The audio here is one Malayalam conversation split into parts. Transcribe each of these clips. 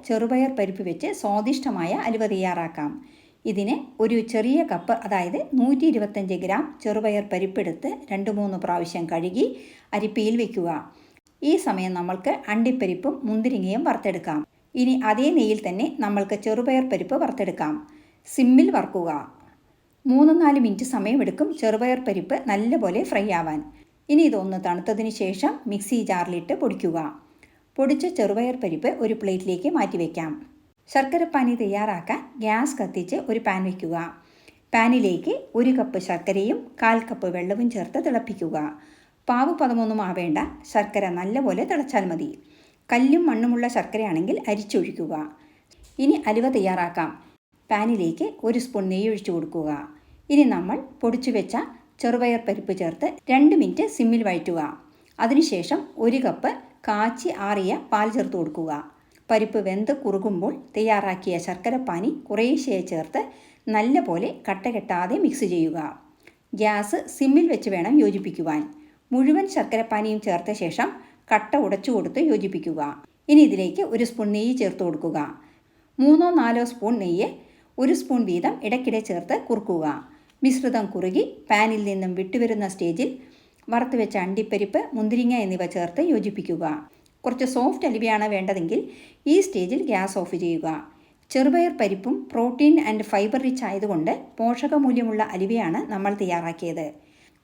ചെറുപയർ പരിപ്പ് വെച്ച് സ്വാദിഷ്ടമായ അലുവ തയ്യാറാക്കാം. ഇതിന് ഒരു ചെറിയ കപ്പ്, അതായത് 125 ഗ്രാം ചെറുപയർ പരിപ്പെടുത്ത് 2-3 പ്രാവശ്യം കഴുകി അരിപ്പയിൽ വയ്ക്കുക. ഈ സമയം നമ്മൾക്ക് അണ്ടിപ്പരിപ്പും മുന്തിരിങ്ങയും വറുത്തെടുക്കാം. ഇനി അതേ നെയ്യിൽ തന്നെ നമ്മൾക്ക് ചെറുപയർ പരിപ്പ് വറുത്തെടുക്കാം. സിമ്മിൽ വറുക്കുക. 3-4 മിനിറ്റ് സമയമെടുക്കും ചെറുപയർ പരിപ്പ് നല്ലപോലെ ഫ്രൈ ആവാൻ. ഇനി ഇതൊന്ന് തണുത്തതിന് ശേഷം മിക്സി ജാറിലിട്ട് പൊടിക്കുക. പൊടിച്ച ചെറുപയർ പരിപ്പ് ഒരു പ്ലേറ്റിലേക്ക് മാറ്റിവെക്കാം. ശർക്കരപ്പാനി തയ്യാറാക്കാൻ ഗ്യാസ് കത്തിച്ച് ഒരു പാൻ വയ്ക്കുക. പാനിലേക്ക് 1 കപ്പ് ശർക്കരയും 1/4 കപ്പ് വെള്ളവും ചേർത്ത് തിളപ്പിക്കുക. പാവ് പദമൊന്നും ആവേണ്ട, ശർക്കര നല്ലപോലെ തിളച്ചാൽ മതി. കല്ലും മണ്ണുമുള്ള ശർക്കരയാണെങ്കിൽ അരിച്ചൊഴിക്കുക. ഇനി അലുവ തയ്യാറാക്കാം. പാനിലേക്ക് 1 സ്പൂൺ നെയ്യ് ഒഴിച്ചു കൊടുക്കുക. ഇനി നമ്മൾ പൊടിച്ചു വെച്ച ചെറുപയർ പരിപ്പ് ചേർത്ത് 2 മിനിറ്റ് സിമ്മിൽ വഴറ്റുക. അതിനുശേഷം 1 കപ്പ് കാച്ചി ആറിയ പാൽ ചേർത്ത് കൊടുക്കുക. പരിപ്പ് വെന്ത് കുറുകുമ്പോൾ തയ്യാറാക്കിയ ശർക്കരപ്പാനി കുറേശ്ശെ ചേർത്ത് നല്ലപോലെ കട്ടകെട്ടാതെ മിക്സ് ചെയ്യുക. ഗ്യാസ് സിമ്മിൽ വെച്ച് വേണം യോജിപ്പിക്കുവാൻ. മുഴുവൻ ശർക്കരപ്പാനിയും ചേർത്ത ശേഷം കട്ട ഉടച്ചു കൊടുത്ത് യോജിപ്പിക്കുക. ഇനി ഇതിലേക്ക് 1 സ്പൂൺ നെയ്യ് ചേർത്ത് കൊടുക്കുക. 3-4 സ്പൂൺ നെയ്യ് 1 സ്പൂൺ വീതം ഇടയ്ക്കിടെ ചേർത്ത് കുറുക്കുക. മിശ്രിതം കുറുകി പാനിൽ നിന്നും വിട്ടുവരുന്ന സ്റ്റേജിൽ വറുത്ത് വെച്ച അണ്ടിപ്പരിപ്പ്, മുന്തിരിങ്ങ എന്നിവ ചേർത്ത് യോജിപ്പിക്കുക. കുറച്ച് സോഫ്റ്റ് അലുവയാണ് വേണ്ടതെങ്കിൽ ഈ സ്റ്റേജിൽ ഗ്യാസ് ഓഫ് ചെയ്യുക. ചെറുപയർ പരിപ്പും പ്രോട്ടീൻ ആൻഡ് ഫൈബർ റിച്ച് ആയതുകൊണ്ട് പോഷകമൂല്യമുള്ള അലുവയാണ് നമ്മൾ തയ്യാറാക്കിയത്.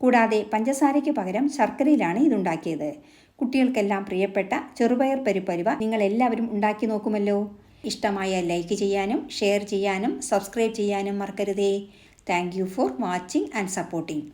കൂടാതെ പഞ്ചസാരയ്ക്ക് പകരം ശർക്കരയിലാണ് ഇതുണ്ടാക്കിയത്. കുട്ടികൾക്കെല്ലാം പ്രിയപ്പെട്ട ചെറുപയർ പരിപ്പ് അലുവ നിങ്ങളെല്ലാവരും ഉണ്ടാക്കി നോക്കുമല്ലോ. ഇഷ്ടമായ ലൈക്ക് ചെയ്യാനും ഷെയർ ചെയ്യാനും സബ്സ്ക്രൈബ് ചെയ്യാനും മറക്കരുതേ. Thank you for watching and supporting.